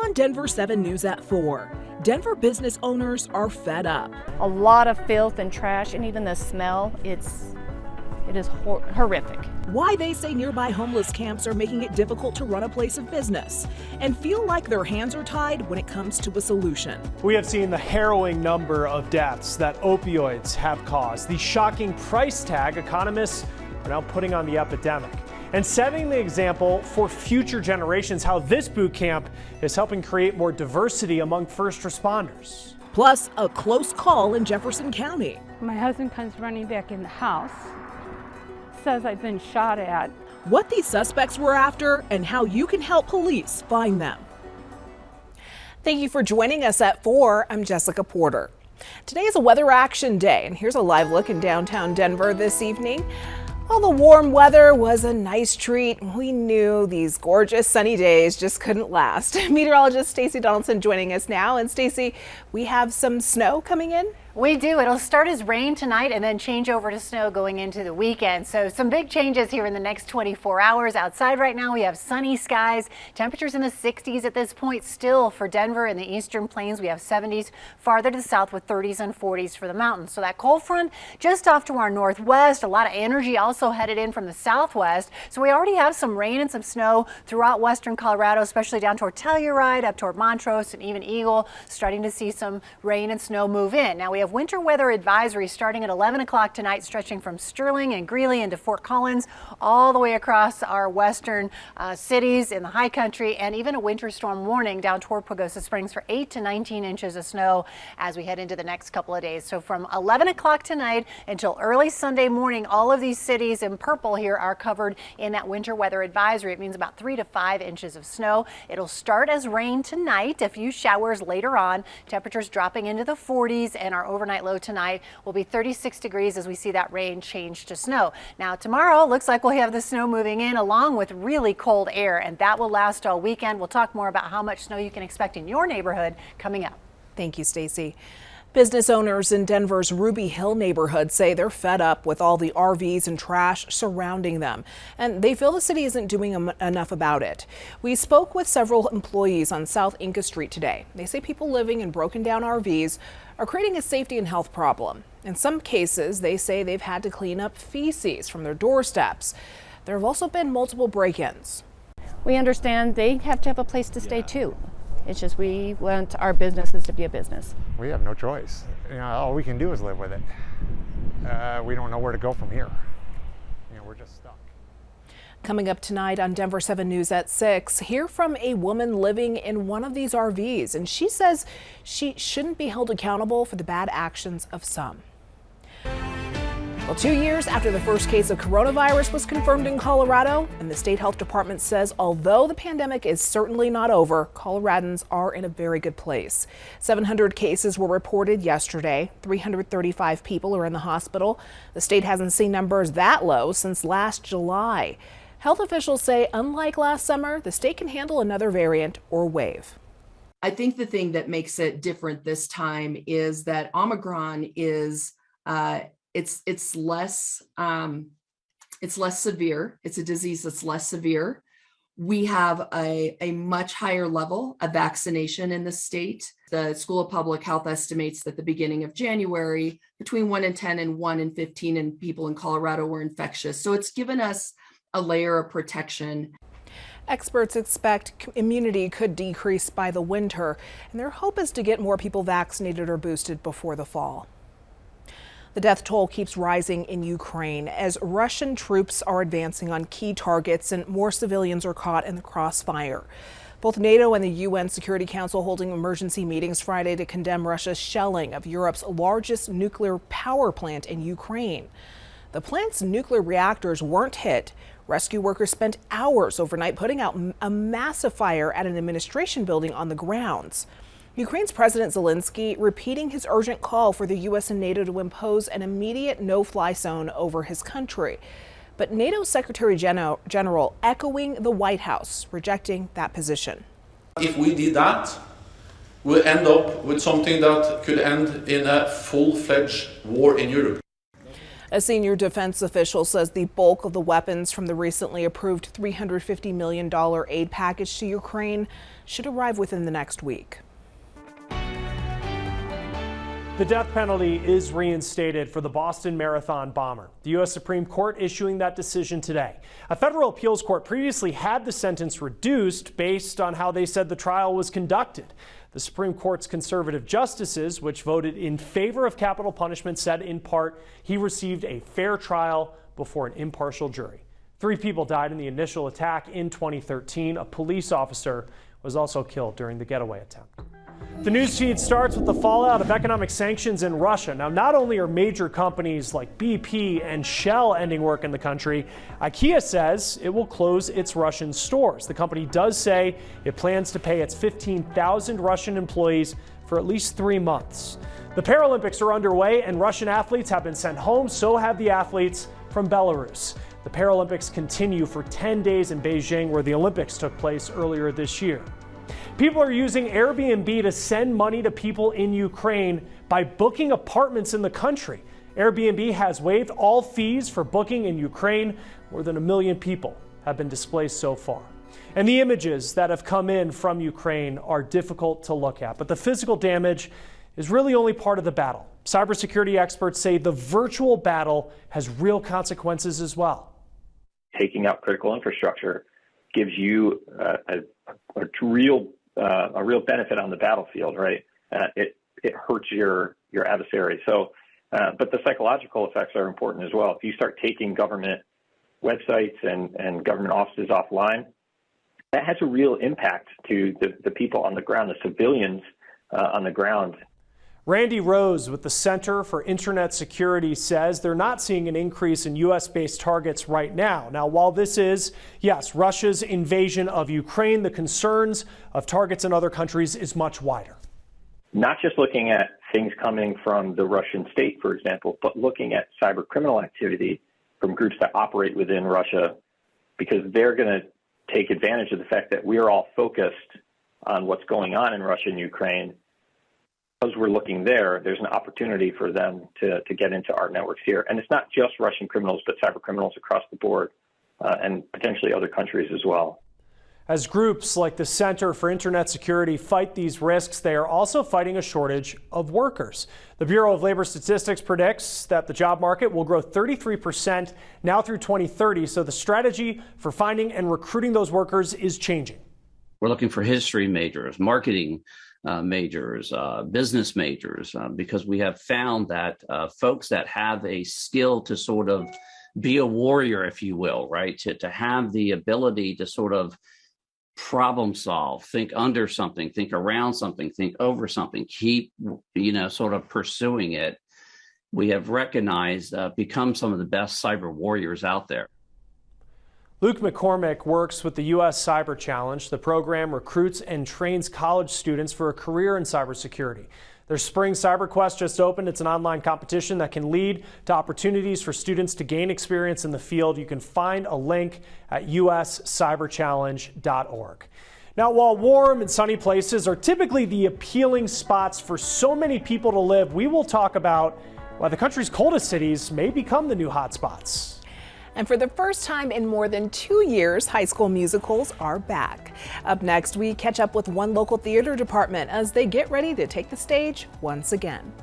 on Denver 7 News at 4. Denver business owners are fed up. A lot of filth and trash, and even the smell, it is horrific. Why they say nearby homeless camps are making it difficult to run a place of business and feel like their hands are tied when it comes to a solution. We have seen the harrowing number of deaths that opioids have caused, the shocking price tag economists are now putting on the epidemic, and setting the example for future generations how this boot camp is helping create more diversity among first responders. Plus, a close call in Jefferson County. My husband comes running back in the house, says I've been shot at. What these suspects were after and how you can help police find them. Thank you for joining us at 4. I'm Jessica Porter. Today is a weather action day, and here's a live look in downtown Denver this evening. Well, the warm weather was a nice treat. We knew these gorgeous sunny days just couldn't last. Meteorologist Stacey Donaldson joining us now. And Stacey, we have some snow coming in. We do. It'll start as rain tonight and then change over to snow going into the weekend. So some big changes here in the next 24 hours. Outside right now we have sunny skies, temperatures in the 60s at this point still for Denver and the eastern plains. We have 70s farther to the south with 30s and 40s for the mountains. So that cold front just off to our northwest. A lot of energy also headed in from the southwest. So we already have some rain and some snow throughout western Colorado, especially down toward Telluride, up toward Montrose and even Eagle. Starting to see some rain and snow move in. Now we have winter weather advisory starting at 11 o'clock tonight, stretching from Sterling and Greeley into Fort Collins, all the way across our western cities in the high country, and even a winter storm warning down toward Pagosa Springs for 8 to 19 inches of snow as we head into the next couple of days. So from 11 o'clock tonight until early Sunday morning, all of these cities in purple here are covered in that winter weather advisory. It means about 3 to 5 inches of snow. It'll start as rain tonight, a few showers later on, temperatures dropping into the 40s, and our overnight low tonight will be 36 degrees as we see that rain change to snow. Now tomorrow looks like we'll have the snow moving in along with really cold air, and that will last all weekend. We'll talk more about how much snow you can expect in your neighborhood coming up. Thank you, Stacey. Business owners in Denver's Ruby Hill neighborhood say they're fed up with all the RVs and trash surrounding them, and they feel the city isn't doing enough about it. We spoke with several employees on South Inca Street today. They say people living in broken down RVs are creating a safety and health problem. In some cases, they say they've had to clean up feces from their doorsteps. There have also been multiple break-ins. We understand they have to have a place to stay too. It's just we want our businesses to be a business. We have no choice. All we can do is live with it. We don't know where to go from here. We're just stuck. Coming up tonight on Denver 7 News at 6, hear from a woman living in one of these RVs, and she says she shouldn't be held accountable for the bad actions of some. Well, 2 years after the first case of coronavirus was confirmed in Colorado, and the state health department says although the pandemic is certainly not over, Coloradans are in a very good place. 700 cases were reported yesterday. 335 people are in the hospital. The state hasn't seen numbers that low since last July. Health officials say, unlike last summer, the state can handle another variant or wave. I think the thing that makes it different this time is that Omicron is it's less severe. It's a disease that's less severe. We have a much higher level of vaccination in the state. The School of Public Health estimates that the beginning of January, between 1 in 10 and 1 in 15 in people in Colorado were infectious. So it's given us a layer of protection. Experts expect immunity could decrease by the winter, and their hope is to get more people vaccinated or boosted before the fall. The death toll keeps rising in Ukraine as Russian troops are advancing on key targets and more civilians are caught in the crossfire. Both NATO and the UN Security Council holding emergency meetings Friday to condemn Russia's shelling of Europe's largest nuclear power plant in Ukraine. The plant's nuclear reactors weren't hit. Rescue workers spent hours overnight putting out a massive fire at an administration building on the grounds. Ukraine's President Zelensky repeating his urgent call for the U.S. and NATO to impose an immediate no-fly zone over his country. But NATO Secretary General echoing the White House, rejecting that position. If we did that, we'll end up with something that could end in a full-fledged war in Europe. A senior defense official says the bulk of the weapons from the recently approved $350 million aid package to Ukraine should arrive within the next week. The death penalty is reinstated for the Boston Marathon bomber. The U.S. Supreme Court issuing that decision today. A federal appeals court previously had the sentence reduced based on how they said the trial was conducted. The Supreme Court's conservative justices, which voted in favor of capital punishment, said in part he received a fair trial before an impartial jury. 3 people died in the initial attack in 2013. A police officer was also killed during the getaway attempt. The news feed starts with the fallout of economic sanctions in Russia. Now, not only are major companies like BP and Shell ending work in the country, IKEA says it will close its Russian stores. The company does say it plans to pay its 15,000 Russian employees for at least 3 months. The Paralympics are underway and Russian athletes have been sent home. So have the athletes from Belarus. The Paralympics continue for 10 days in Beijing, where the Olympics took place earlier this year. People are using Airbnb to send money to people in Ukraine by booking apartments in the country. Airbnb has waived all fees for booking in Ukraine. More than 1 million people have been displaced so far. And the images that have come in from Ukraine are difficult to look at, but the physical damage is really only part of the battle. Cybersecurity experts say the virtual battle has real consequences as well. Taking out critical infrastructure gives you a real benefit on the battlefield, right? It hurts your adversary. So, but the psychological effects are important as well. If you start taking government websites and government offices offline, that has a real impact to the people on the ground, the civilians on the ground. Randy Rose with the Center for Internet Security says they're not seeing an increase in U.S.-based targets right now. Now, while this is, yes, Russia's invasion of Ukraine, the concerns of targets in other countries is much wider. Not just looking at things coming from the Russian state, for example, but looking at cyber criminal activity from groups that operate within Russia, because they're going to take advantage of the fact that we are all focused on what's going on in Russia and Ukraine. Because we're looking there, there's an opportunity for them to get into our networks here. And it's not just Russian criminals, but cyber criminals across the board and potentially other countries as well. As groups like the Center for Internet Security fight these risks, they are also fighting a shortage of workers. The Bureau of Labor Statistics predicts that the job market will grow 33% now through 2030. So the strategy for finding and recruiting those workers is changing. We're looking for history majors, marketing majors, business majors, because we have found that folks that have a skill to sort of be a warrior, if you will, right, to have the ability to sort of problem solve, think under something, think around something, think over something, keep, sort of pursuing it, we have recognized become some of the best cyber warriors out there. Luke McCormick works with the U.S. Cyber Challenge. The program recruits and trains college students for a career in cybersecurity. Their spring CyberQuest just opened. It's an online competition that can lead to opportunities for students to gain experience in the field. You can find a link at uscyberchallenge.org. Now, while warm and sunny places are typically the appealing spots for so many people to live, we will talk about why the country's coldest cities may become the new hotspots. And for the first time in more than 2 years, high school musicals are back. Up next, we catch up with one local theater department as they get ready to take the stage once again.